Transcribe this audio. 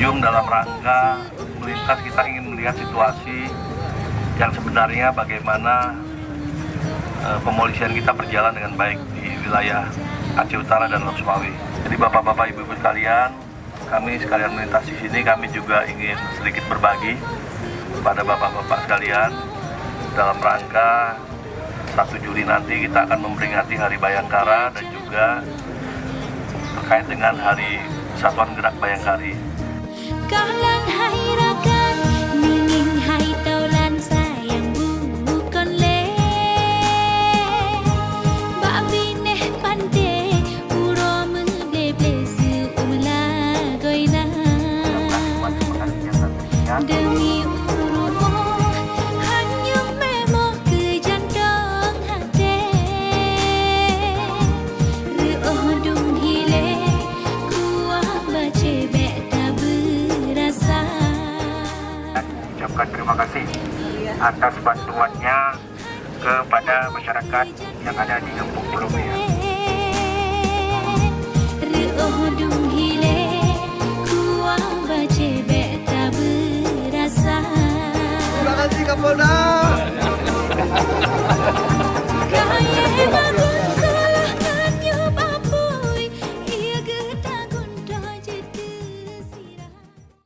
berkunjung dalam rangka melintas. Kita ingin melihat situasi yang sebenarnya bagaimana pemolisian kita berjalan dengan baik di wilayah Aceh Utara dan Lopswawi. Jadi bapak-bapak, ibu-ibu sekalian, kami sekalian melintas di sini, kami juga ingin sedikit berbagi kepada bapak-bapak sekalian dalam rangka 1 Juli nanti kita akan memperingati Hari Bayangkara dan juga terkait dengan Hari Satuan Gerak Bayangkari. Ucapkan terima kasih atas bantuannya kepada masyarakat yang ada di Kampung Pulau. Terima kasih Kapolda.